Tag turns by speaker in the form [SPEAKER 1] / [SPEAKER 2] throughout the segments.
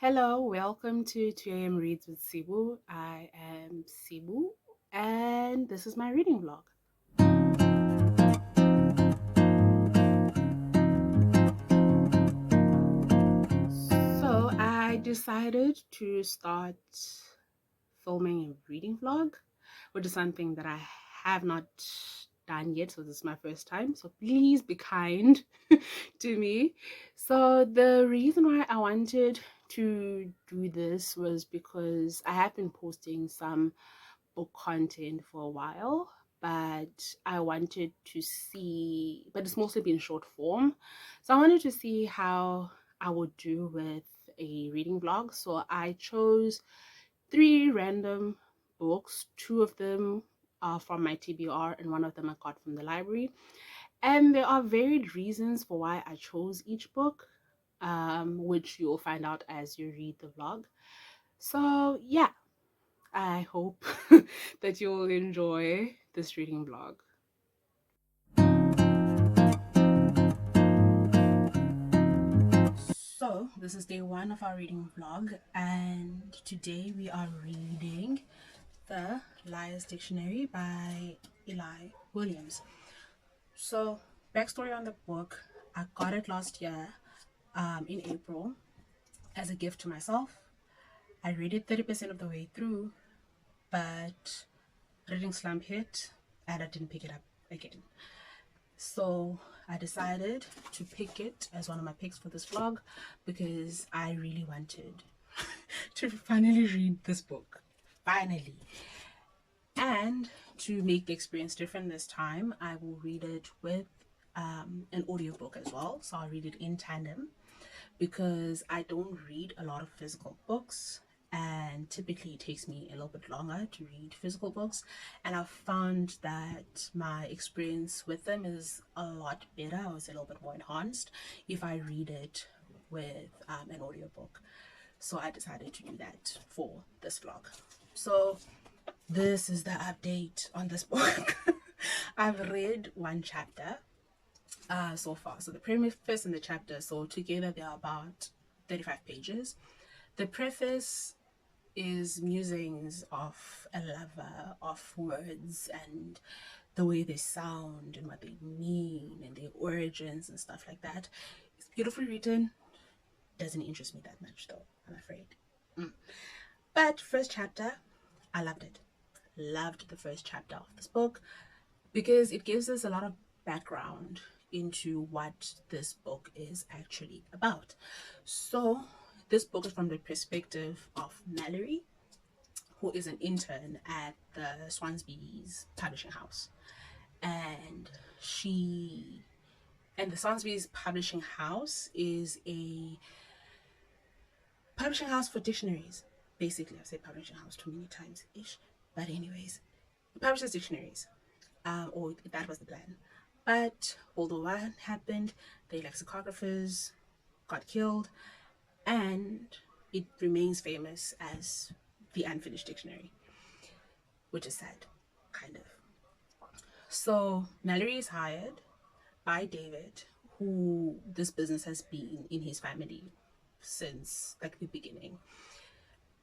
[SPEAKER 1] Hello, welcome to 2am Reads with Sibu. I am Sibu, and this is my reading vlog. So, I decided to start filming a reading vlog, which is something that I have not done yet. So, this is my first time. So, please be kind to me. So, the reason why I wanted to do this was because I have been posting some book content for a while, but I wanted to see, but it's mostly been short form. So I wanted to see how I would do with a reading vlog. So I chose three random books. Two of them are from my TBR, and one of them I got from the library. And there are varied reasons for why I chose each book, which you'll find out as you read the vlog. So, yeah, I hope that you'll enjoy this reading vlog. So, this is day one of our reading vlog, and today we are reading The Liar's Dictionary by Eli Williams. So, backstory on the book, I got it last year in April as a gift to myself. I read it 30% of the way through, but reading slump hit and I didn't pick it up again. So I decided to pick it as one of my picks for this vlog because I really wanted to finally read this book. Finally. And to make the experience different this time, I will read it with an audiobook as well. So I'll read it in tandem because I don't read a lot of physical books, and typically it takes me a little bit longer to read physical books, and I've found that my experience with them is a lot better. I was a little bit more enhanced if I read it with an audiobook. So I decided to do that for this vlog. So this is the update on this book. I've read one chapter so far. So the preface and the chapter, so together they are about 35 pages. The preface is musings of a lover, of words and the way they sound and what they mean and their origins and stuff like that. It's beautifully written. Doesn't interest me that much though, I'm afraid. But first chapter, I loved it. Loved the first chapter of this book because it gives us a lot of background into what this book is actually about. So, this book is from the perspective of Mallory, who is an intern at the Swansby's publishing house. And the Swansby's publishing house is a publishing house for dictionaries. Basically, I've said publishing house too many times ish. But, anyways, it publishes dictionaries. Or that was the plan. But although that happened, the lexicographers got killed, and it remains famous as the unfinished dictionary, which is sad, kind of. So Mallory is hired by David, who this business has been in his family since like the beginning.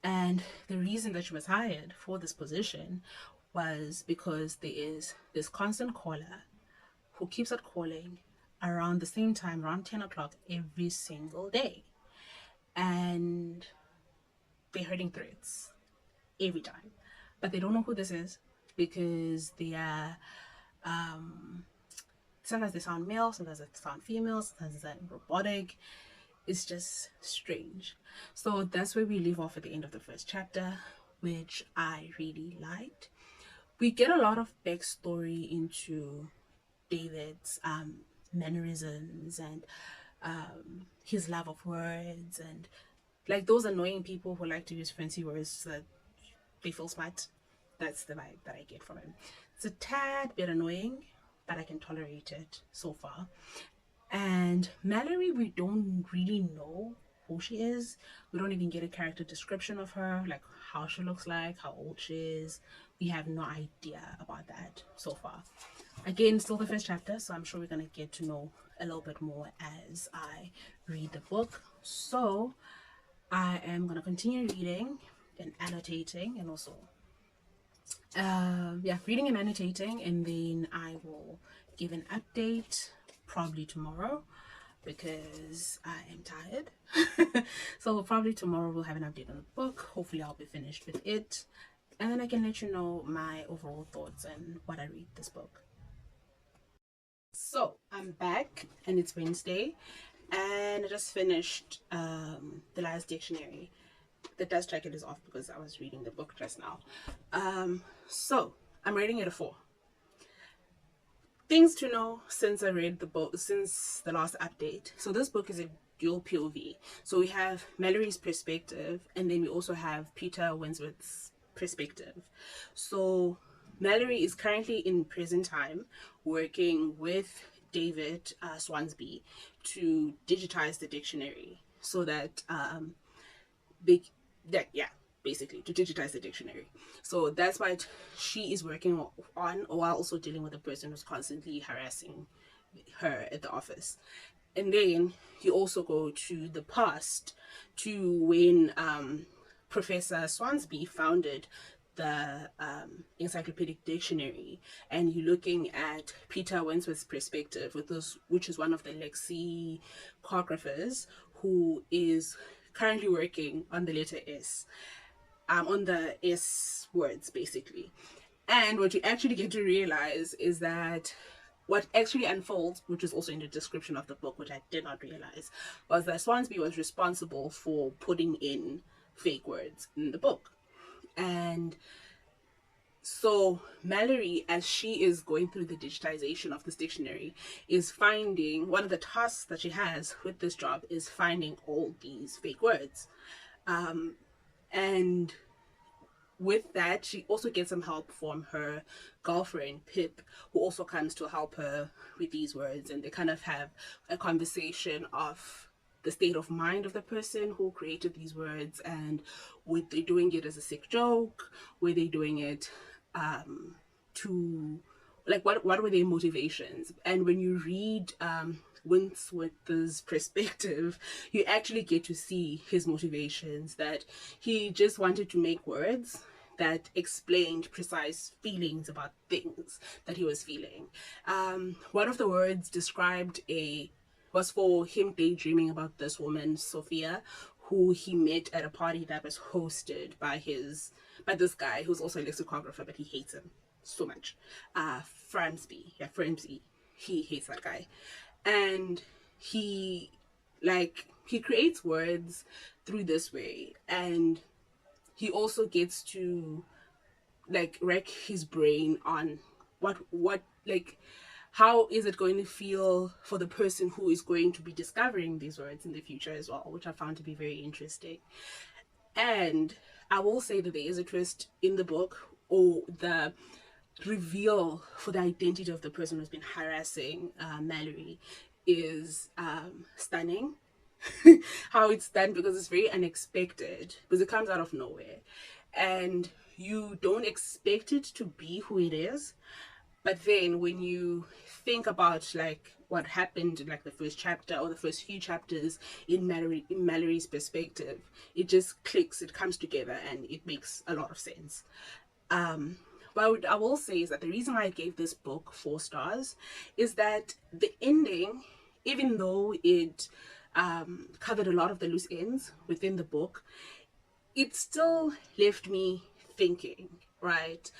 [SPEAKER 1] And the reason that she was hired for this position was because there is this constant caller who keeps on calling around the same time, around 10 o'clock every single day. And they're hurting threats every time. But they don't know who this is because they are, sometimes they sound male, sometimes they sound female, sometimes they sound robotic. It's just strange. So that's where we leave off at the end of the first chapter, which I really liked. We get a lot of backstory into David's mannerisms and his love of words and like those annoying people who like to use fancy words so that they feel smart. That's the vibe that I get from him. It's a tad bit annoying, but I can tolerate it so far. And Mallory, we don't really know who she is. We don't even get a character description of her, like how she looks like, how old she is. We have no idea about that so far. Again, still the first chapter, so I'm sure we're going to get to know a little bit more as I read the book. So I am going to continue reading and annotating, and also reading and annotating, and then I will give an update probably tomorrow because I am tired. So probably tomorrow we'll have an update on the book. Hopefully I'll be finished with it, and then I can let you know my overall thoughts and what I read this book. So I'm back and it's Wednesday, and I just finished The Liar's Dictionary. The dust jacket is off because I was reading the book just now. So I'm rating it a 4. Things to know since I read the book, since the last update. So this book is a dual POV. So we have Mallory's perspective, and then we also have Peter Wentworth's perspective. So Mallory is currently in present time working with David Swansby to digitize the dictionary so that basically to digitize the dictionary. So that's what she is working on, while also dealing with a person who's constantly harassing her at the office. And then you also go to the past, to when Professor Swansby founded the Encyclopedic Dictionary, and you're looking at Peter Wentworth's perspective, with those, which is one of the lexicographers who is currently working on the letter S, on the S words basically. And what you actually get to realize is that what actually unfolds, which is also in the description of the book, which I did not realize, was that Swansby was responsible for putting in fake words in the book. And so Mallory, as she is going through the digitization of this dictionary, is finding, one of the tasks that she has with this job is finding all these fake words. And with that, she also gets some help from her girlfriend Pip, who also comes to help her with these words, and they kind of have a conversation of the state of mind of the person who created these words, and were they doing it as a sick joke, were they doing it to, like, what were their motivations. And when you read Wentworth's perspective, you actually get to see his motivations, that he just wanted to make words that explained precise feelings about things that he was feeling. One of the words described was for him daydreaming about this woman, Sophia, who he met at a party that was hosted by this guy who's also a lexicographer, but he hates him so much. Framsby. He hates that guy. And he creates words through this way, and he also gets to wreck his brain on what how is it going to feel for the person who is going to be discovering these words in the future as well, which I found to be very interesting. And I will say that there is a twist in the book, or the reveal for the identity of the person who's been harassing Mallory is stunning. How it's done, because it's very unexpected, because it comes out of nowhere and you don't expect it to be who it is. But then when you think about what happened in the first chapter, or the first few chapters in Mallory's perspective, it just clicks, it comes together, and it makes a lot of sense. But I will say is that the reason why I gave this book 4 stars is that the ending, even though it covered a lot of the loose ends within the book, it still left me thinking, right?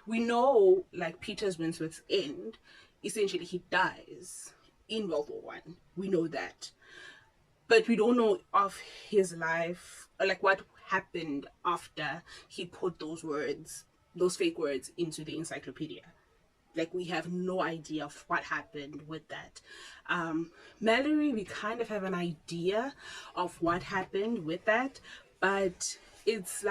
[SPEAKER 1] We know, Peter Wentworth's end, essentially he dies in World War One. We know that. But we don't know of his life, or what happened after he put those fake words into the encyclopedia. We have no idea of what happened with that. Mallory, we kind of have an idea of what happened with that, but it's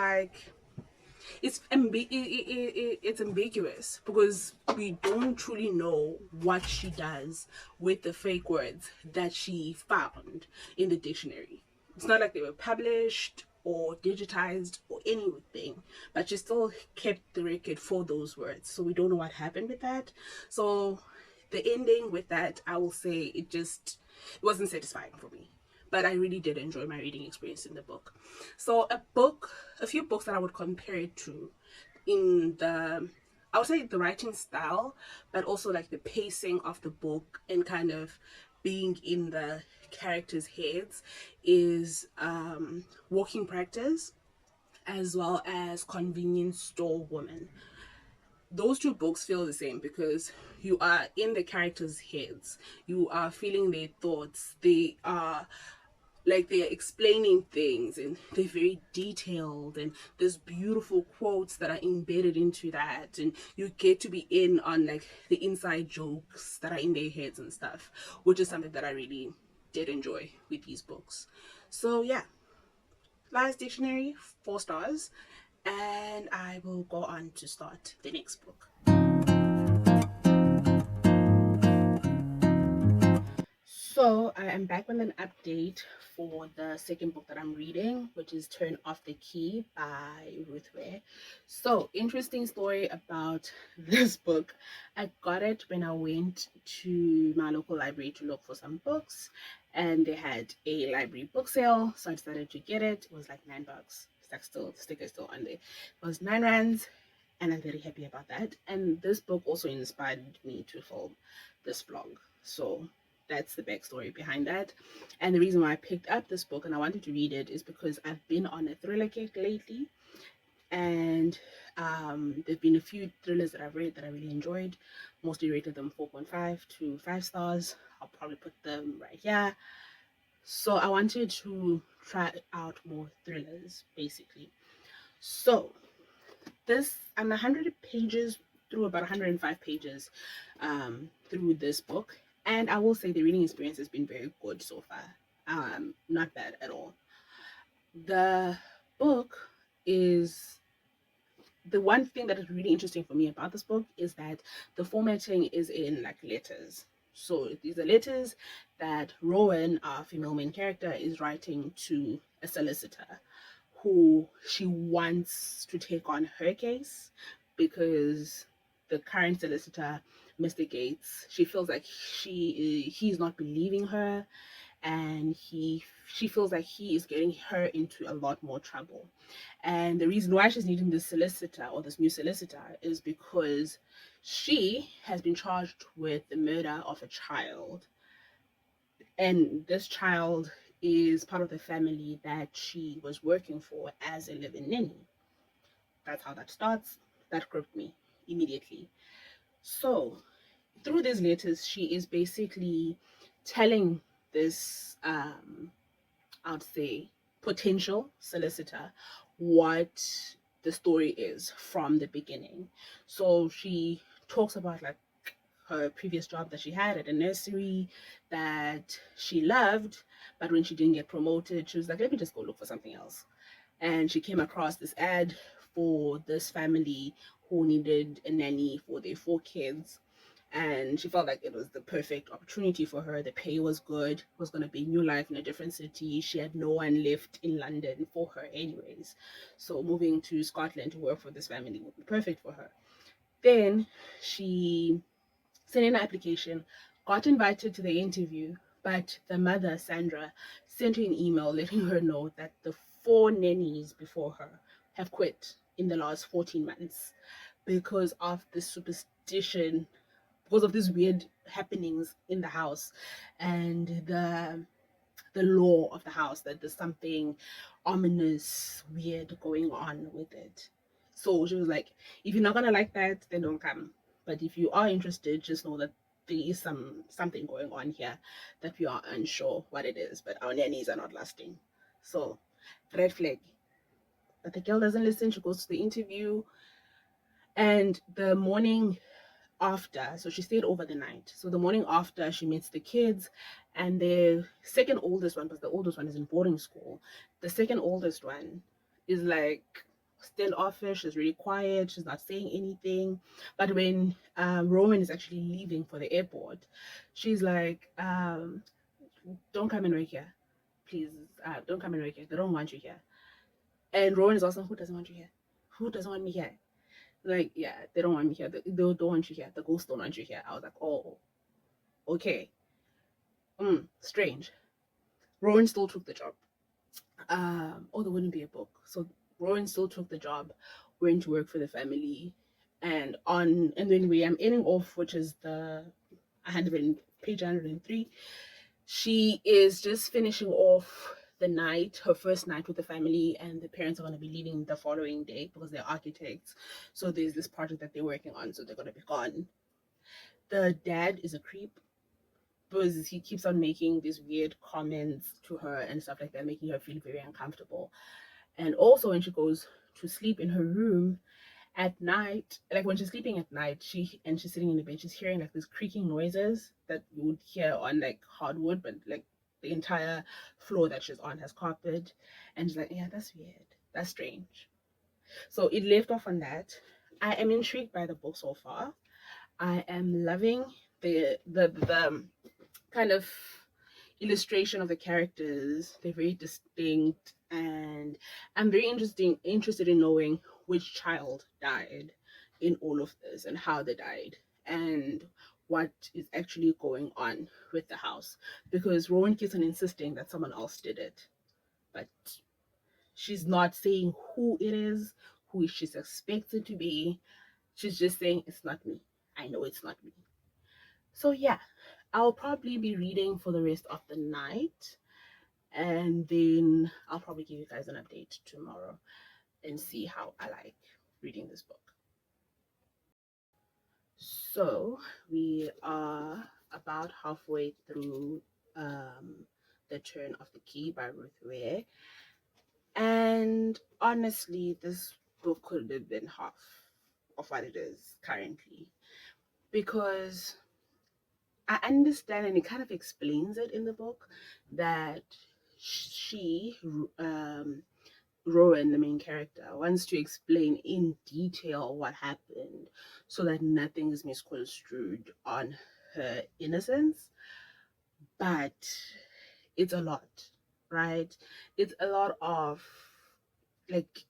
[SPEAKER 1] it's ambiguous, because we don't truly know what she does with the fake words that she found in the dictionary. It's not like they were published or digitized or anything, but she still kept the record for those words, so we don't know what happened with that. So the ending with that, I will say, it wasn't satisfying for me. but I really did enjoy my reading experience in the book. So a few books that I would compare it to in the, I would say the writing style, but also like the pacing of the book and kind of being in the characters' heads is Walking Practice as well as Convenience Store Woman. Those two books feel the same because you are in the characters' heads, you are feeling their thoughts, they are like they're explaining things and they're very detailed, and there's beautiful quotes that are embedded into that, and you get to be in on like the inside jokes that are in their heads and stuff, which is something that I really did enjoy with these books. So yeah, Lies Dictionary, 4 stars, and I will go on to start the next book. So I am back with an update for the second book that I'm reading, which is Turn Off the Key by Ruth Ware. So interesting story about this book. I got it when I went to my local library to look for some books, and they had a library book sale, so I decided to get it. It was like $9. It's like still the sticker is still on there. It was 9 rands, and I'm very happy about that. And this book also inspired me to film this vlog. So that's the backstory behind that. And the reason why I picked up this book and I wanted to read it is because I've been on a thriller kick lately, and there've been a few thrillers that I've read that I really enjoyed. Mostly rated them 4.5 to 5 stars. I'll probably put them right here. So I wanted to try out more thrillers, basically. So this, I'm 100 pages through, about 105 pages through this book, and I will say the reading experience has been very good so far. Not bad at all. The book is, the one thing that is really interesting for me about this book is that the formatting is in like letters. So these are letters that Rowan, our female main character, is writing to a solicitor who she wants to take on her case because the current solicitor, Mr. Gates, she feels like he's not believing her, and she feels like he is getting her into a lot more trouble. And the reason why she's needing this solicitor, or this new solicitor, is because she has been charged with the murder of a child, and this child is part of the family that she was working for as a live-in nanny. That's how that starts. That gripped me immediately. So through these letters, she is basically telling this I'd say potential solicitor what the story is from the beginning. So she talks about like her previous job that she had at a nursery that she loved, but when she didn't get promoted, she was like, let me just go look for something else. And she came across this ad for this family who needed a nanny for their 4 kids, and she felt like it was the perfect opportunity for her. The pay was good, it was going to be new life in a different city. She had no one left in London for her anyways, so moving to Scotland to work for this family would be perfect for her. Then she sent in an application, got invited to the interview, but the mother, Sandra, sent her an email letting her know that the 4 nannies before her have quit in the last 14 months because of the superstition, because of these weird happenings in the house, and the law of the house, that there's something ominous, weird going on with it. So she was like, if you're not gonna like that, then don't come. But if you are interested, just know that there is something going on here that we are unsure what it is, but our nannies are not lasting. So red flag. But the girl doesn't listen. She goes to the interview, and the morning after, so she stayed over the night. So the morning after, she meets the kids, and the second oldest one, because the oldest one is in boarding school, the second oldest one is like standoffish, is really quiet, she's not saying anything. But when Rowan is actually leaving for the airport, she's like, don't come and work here, please, don't come and work here, they don't want you here. And Rowan is also, who doesn't want you here, who doesn't want me here? Like, yeah, they don't want me here. They don't want you here. The ghosts don't want you here. I was like, oh, okay. Strange. Rowan still took the job. Oh, there wouldn't be a book. So Rowan still took the job, went to work for the family, and then where I'm ending off, which is the 100 page 103. She is just finishing off the night, her first night with the family, and the parents are going to be leaving the following day because they're architects. So there's this project that they're working on, so they're going to be gone. The dad is a creep because he keeps on making these weird comments to her and stuff like that, making her feel very uncomfortable. And also, when she goes to sleep in her room at night, like when she's sleeping at night, she's sitting in the bed, she's hearing like these creaking noises that you would hear on like hardwood, but like the entire floor that she's on has carpet. And she's like, yeah, that's weird, that's strange. So it left off on that. I am intrigued by the book so far. I am loving the kind of illustration of the characters. They're very distinct, and I'm very interested in knowing which child died in all of this and how they died and what is actually going on with the house, because Rowan keeps on insisting that someone else did it, but she's not saying who it is, who she's expected to be. She's just saying it's not me. I know it's not me. So yeah, I'll probably be reading for the rest of the night, and then I'll probably give you guys an update tomorrow and see how I like reading this book. So we are about halfway through The Turn of the Key by Ruth Ware, and honestly, this book could have been half of what it is currently, because I understand, and it kind of explains it in the book, that she, Rowan, the main character, wants to explain in detail what happened so that nothing is misconstrued on her innocence. But it's a lot, right? It's a lot of like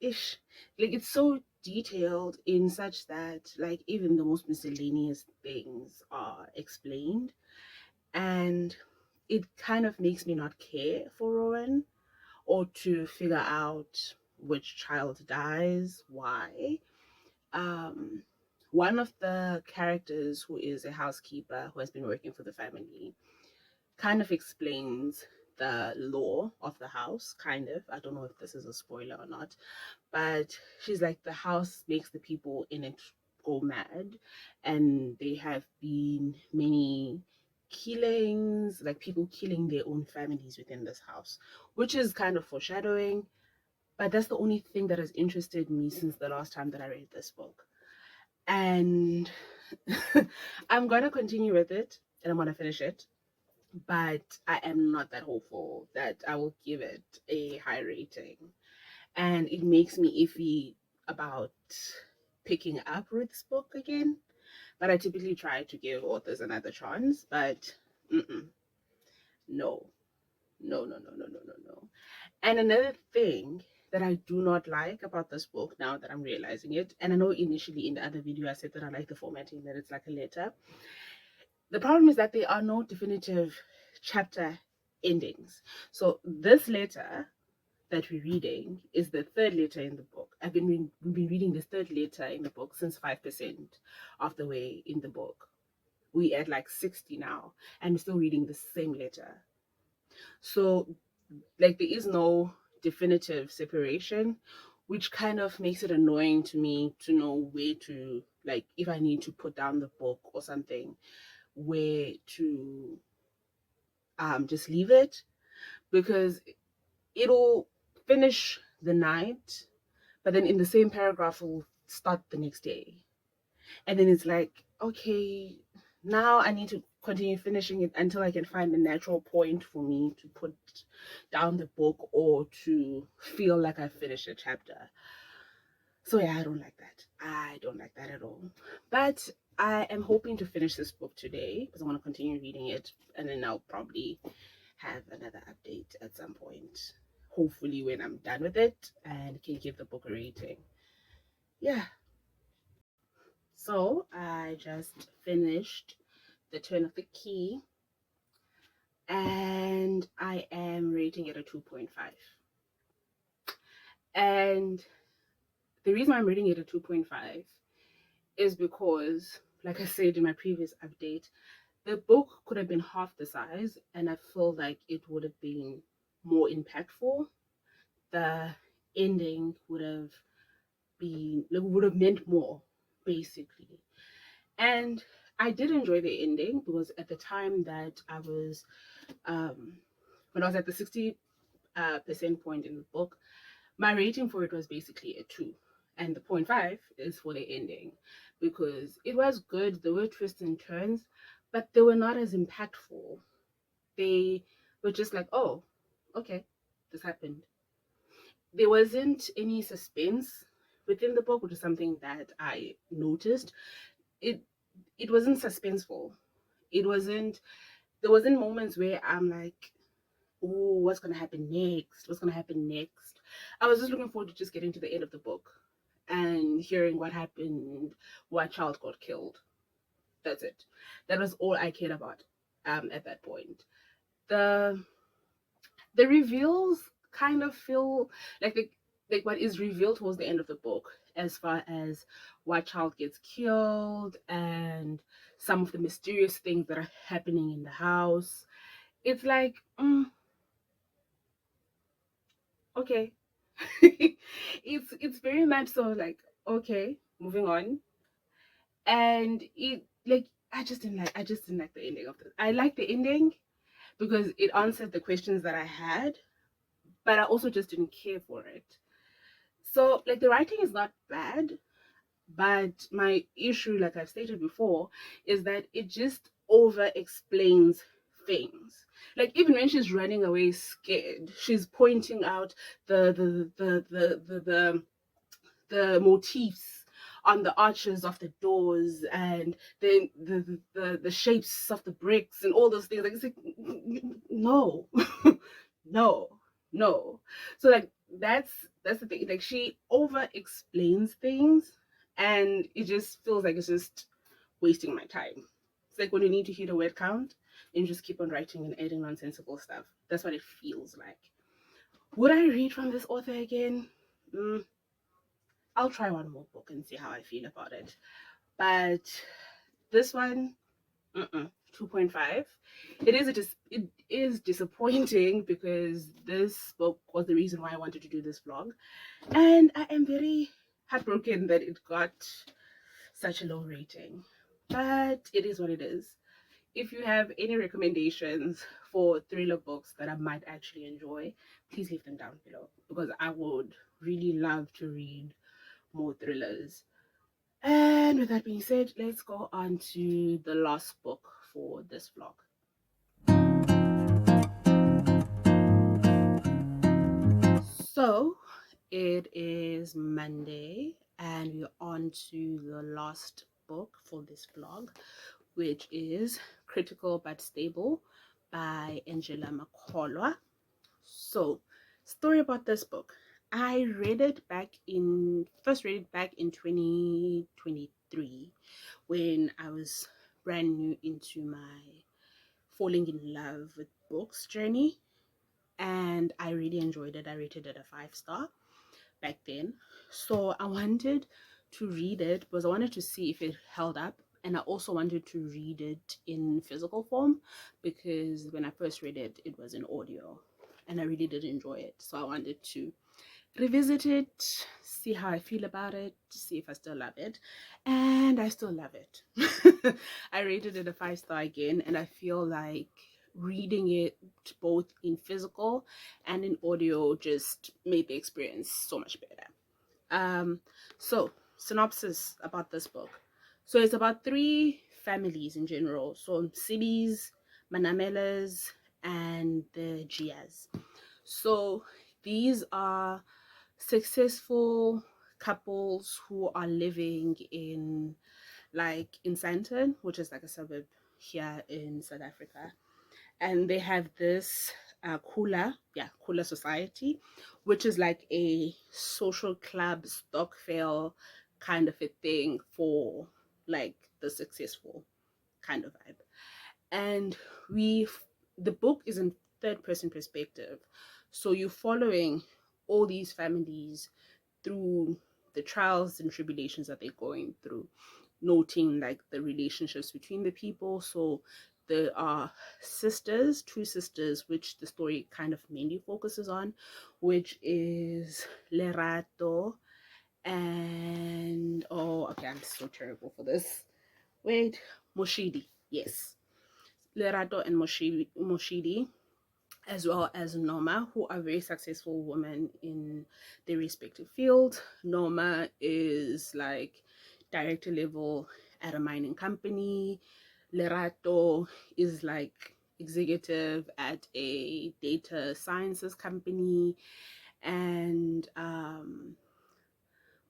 [SPEAKER 1] ish, like it's so detailed in such that like even the most miscellaneous things are explained, and it kind of makes me not care for Rowan or to figure out which child dies, why. Um, One of the characters, who is a housekeeper who has been working for the family, kind of explains the law of the house, kind of. I don't know if this is a spoiler or not, but she's like, the house makes the people in it go mad, and there have been many killings, like people killing their own families within this house, which is kind of foreshadowing. But that's the only thing that has interested me since the last time that I read this book. And I'm going to continue with it and I'm going to finish it. But I am not that hopeful that I will give it a high rating. And it makes me iffy about picking up Ruth's book again. But I typically try to give authors another chance. But mm-mm, no, no, no, no, no, no, no, no. And another thing that I do not like about this book, now that I'm realizing it, and I know initially in the other video I said that I like the formatting, that it's like a letter. The problem is that there are no definitive chapter endings. So this letter that we're reading is the third letter in the book. We've been reading the third letter in the book since 5% of the way in the book. We at like 60 now, and we're still reading the same letter. So like there is no definitive separation, which kind of makes it annoying to me to know where to, like, if I need to put down the book or something, where to just leave it, because it'll finish the night, but then in the same paragraph will start the next day, and then it's like, okay, now I need to continue finishing it until I can find a natural point for me to put down the book or to feel like I finished a chapter. So yeah, I don't like that. I don't like that at all. But I am hoping to finish this book today because I want to continue reading it, and then I'll probably have another update at some point. Hopefully when I'm done with it and can give the book a rating. Yeah. So I just finished The Turn of the Key, and I am rating it a 2.5. And the reason why I'm rating it a 2.5 is because, like I said in my previous update, the book could have been half the size, and I feel like it would have been more impactful. The ending would have meant more, basically. And I did enjoy the ending because at the time that I was, when I was at the 60% point in the book, my rating for it was basically a 2. And the 0.5 is for the ending because it was good. There were twists and turns, but they were not as impactful. They were just like, oh, okay, this happened. There wasn't any suspense within the book, which is something that I noticed. It it wasn't suspenseful. It wasn't There wasn't moments where I'm like, oh, what's gonna happen next? What's gonna happen next? I was just looking forward to just getting to the end of the book and hearing what happened, what child got killed. That's it. That was all I cared about at that point. The the reveals kind of feel like like what is revealed towards the end of the book, as far as why child gets killed and some of the mysterious things that are happening in the house. It's like, okay. It's very much so like, okay, moving on. And it like I just didn't like the ending of this. I like the ending because it answered the questions that I had, but I also just didn't care for it. So like the writing is not bad, but my issue, like I've stated before, is that it just over explains things. Like even when she's running away scared, she's pointing out the motifs on the arches of the doors and the shapes of the bricks and all those things. Like it's like, no, no, no. So like that's the thing. Like she over explains things, and it just feels like it's just wasting my time. It's like when you need to hit a word count and you just keep on writing and adding nonsensical stuff. That's what it feels like. Would I read from this author again? Mm, I'll try one more book and see how I feel about it. But this one, 2.5. It is disappointing because this book was the reason why I wanted to do this vlog, and I am very heartbroken that it got such a low rating. But it is what it is. If you have any recommendations for thriller books that I might actually enjoy, please leave them down below because I would really love to read more thrillers. And with that being said, let's go on to the last book for this vlog. So it is Monday, and we're on to the last book for this vlog, which is Critical but Stable by Angela Makholwa. So, story about this book. I first read it back in 2023 when I was brand new into my falling in love with books journey, and I really enjoyed it. I rated it a 5 star back then. So I wanted to read it because I wanted to see if it held up, and I also wanted to read it in physical form because when I first read it, it was in audio and I really did enjoy it. So I wanted to revisit it, see how I feel about it, see if I still love it. And I still love it. I rated it a 5 star again, and I feel like reading it both in physical and in audio just made the experience so much better. So synopsis about this book. So it's about 3 families in general. So Sibis, Manamelas, and the Gias. So these are successful couples who are living in Sandton, which is like a suburb here in South Africa, and they have this Kula Society, which is like a social club stokvel kind of a thing for like the successful kind of vibe. And we the book is in third person perspective. So you're following all these families through the trials and tribulations that they're going through, noting like the relationships between the people. So there are sisters, two sisters, which the story kind of mainly focuses on, which is Lerato and oh, okay, I'm so terrible for this. Wait, Moshidi, yes, Lerato and Moshidi, as well as Norma, who are very successful women in their respective field. Norma is like director level at a mining company. Lerato is like executive at a data sciences company. And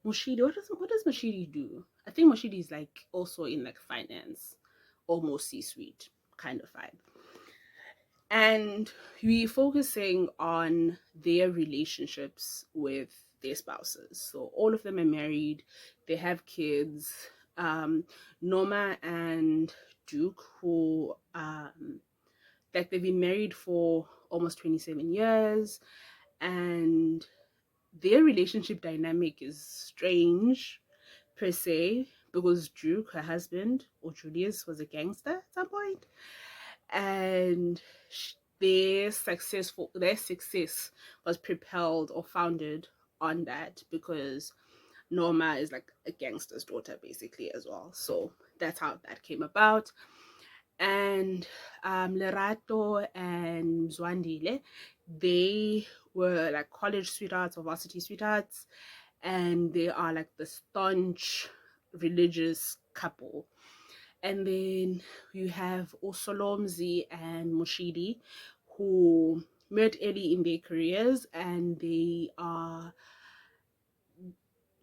[SPEAKER 1] Moshidi, what does Moshidi do? I think Moshidi is like also in like finance, almost C-suite kind of vibe. And we're focusing on their relationships with their spouses. So all of them are married, they have kids. Norma and Duke, who like they've been married for almost 27 years, and their relationship dynamic is strange per se, because Duke, her husband, or Julius, was a gangster at some point, and their success was propelled or founded on that, because Norma is like a gangster's daughter basically as well. So that's how that came about. And Lerato and Zwandile, they were like college sweethearts or varsity sweethearts, and they are like the staunch religious couple. And then you have Osolomzi and Moshidi, who met early in their careers, and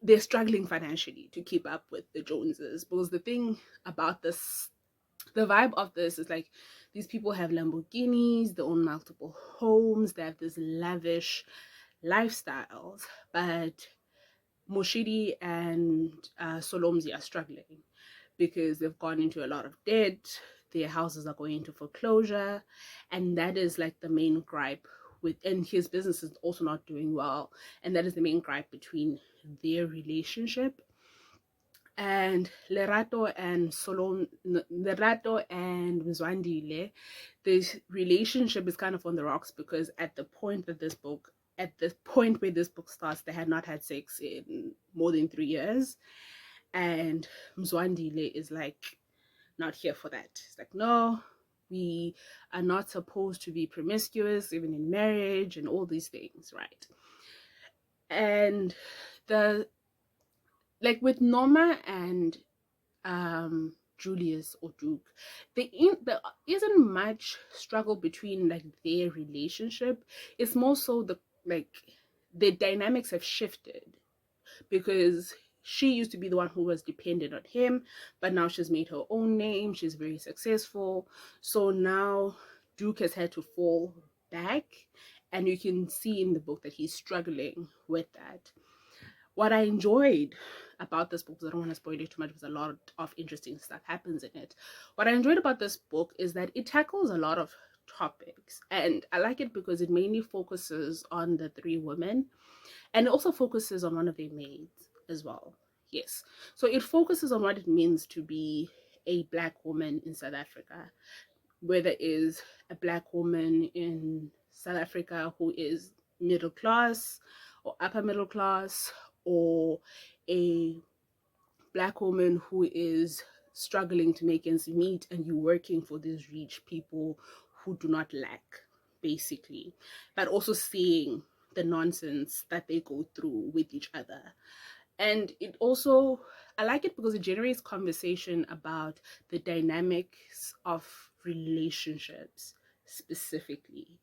[SPEAKER 1] they're struggling financially to keep up with the Joneses. Because the thing about this, the vibe of this is like these people have Lamborghinis, they own multiple homes, they have this lavish lifestyles, but Moshidi and Solomzi are struggling because they've gone into a lot of debt, their houses are going into foreclosure, and that is like the main gripe with, and his business is also not doing well, and that is the main gripe between their relationship. And Lerato and Mzwandile, this relationship is kind of on the rocks, because at the point where this book starts, they had not had sex in more than 3 years, and Mzwandile is like not here for that. It's like, no, we are not supposed to be promiscuous even in marriage and all these things, right? And the like with Norma and Julius or Duke, there isn't much struggle between like their relationship. It's more so the dynamics have shifted, because she used to be the one who was dependent on him, but now she's made her own name, she's very successful. So now Duke has had to fall back, and you can see in the book that he's struggling with that. What I enjoyed about this book, because I don't want to spoil it too much because a lot of interesting stuff happens in it. What I enjoyed about this book is that it tackles a lot of topics, and I like it because it mainly focuses on the three women, and it also focuses on one of their maids as well. Yes, so it focuses on what it means to be a Black woman in South Africa, whether it is a Black woman in South Africa who is middle class or upper middle class, or a Black woman who is struggling to make ends meet, and you working for these rich people who do not lack, basically, but also seeing the nonsense that they go through with each other. And it also, I like it because it generates conversation about the dynamics of relationships specifically.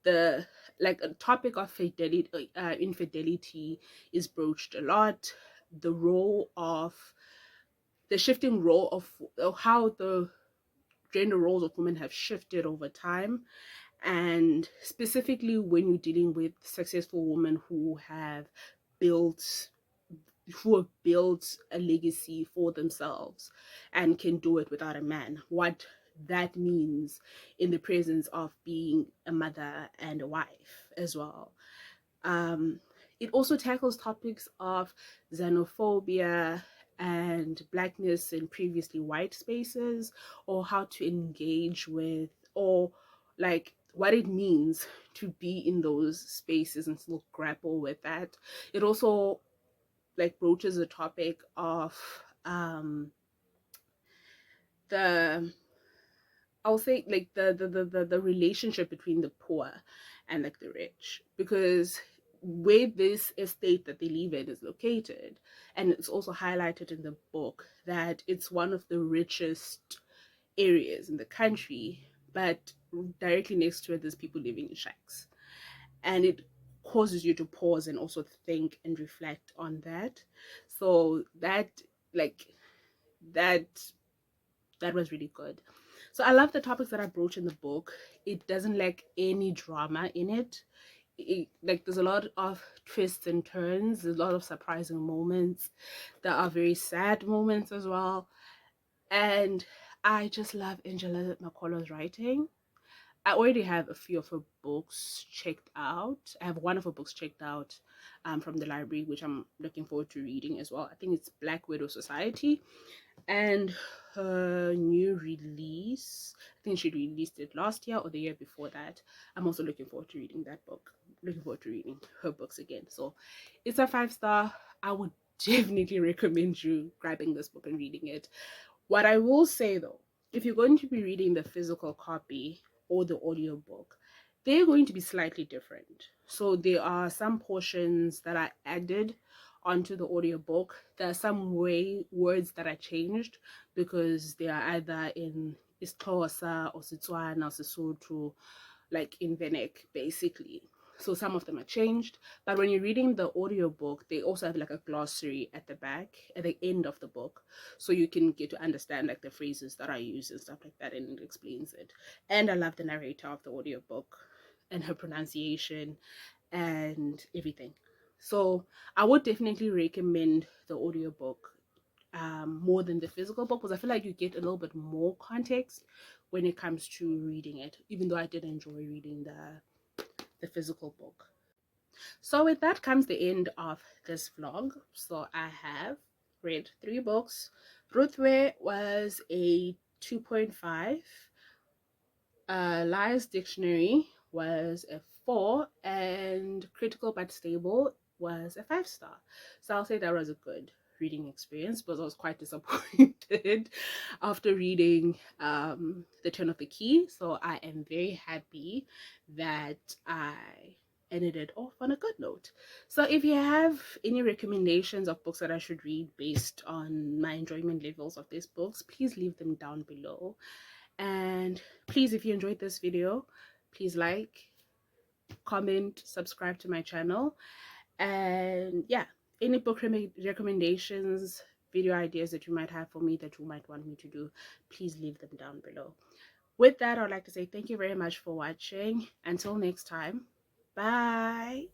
[SPEAKER 1] The like a topic of infidelity is broached a lot. The role of the shifting role of how the gender roles of women have shifted over time, and specifically when you're dealing with successful women built who have built a legacy for themselves and can do it without a man. What that means in the presence of being a mother and a wife as well. It also tackles topics of xenophobia and blackness in previously white spaces, or how to engage with, or like what it means to be in those spaces and still grapple with that. It also like broaches the topic of the I'll say like the relationship between the poor and like the rich, because where this estate that they live in is located, and it's also highlighted in the book that it's one of the richest areas in the country, but directly next to it there's people living in shacks, and it causes you to pause and also think and reflect on that. So that like that that was really good. So I love the topics that I broach in the book. It doesn't lack any drama in it. Like there's a lot of twists and turns, there's a lot of surprising moments. There are very sad moments as well. And I just love Angela Makolo's writing. I already have a few of her books checked out. I have one of her books checked out from the library, which I'm looking forward to reading as well. I think it's Black Widow Society. And her new release, I think she released it last year or the year before that. I'm also looking forward to reading that book. Looking forward to reading her books again. So it's a 5-star. I would definitely recommend you grabbing this book and reading it. What I will say though, if you're going to be reading the physical copy or the audiobook, they're going to be slightly different. So there are some portions that I added onto the audiobook. There are some words that I changed because they are either in isiXhosa or Setswana or Sesotho, like in Venek basically. So some of them are changed, but when you're reading the audiobook, they also have like a glossary at the back, at the end of the book, so you can get to understand like the phrases that I use and stuff like that, and it explains it. And I love the narrator of the audiobook and her pronunciation and everything. So I would definitely recommend the audiobook more than the physical book, because I feel like you get a little bit more context when it comes to reading it, even though I did enjoy reading the physical book. So with that comes the end of this vlog. So I have read 3 books. Ruthwe was a 2.5. Liar's Dictionary was a 4, and Critical but Stable was a 5-star. So I'll say that was a good reading experience, but I was quite disappointed after reading The Turn of the Key. So I am very happy that I ended it off on a good note. So if you have any recommendations of books that I should read based on my enjoyment levels of these books, please leave them down below. And please, if you enjoyed this video, please like, comment, subscribe to my channel. And yeah, any book recommendations, video ideas that you might have for me that you might want me to do, please leave them down below. With that, I'd like to say thank you very much for watching. Until next time, bye.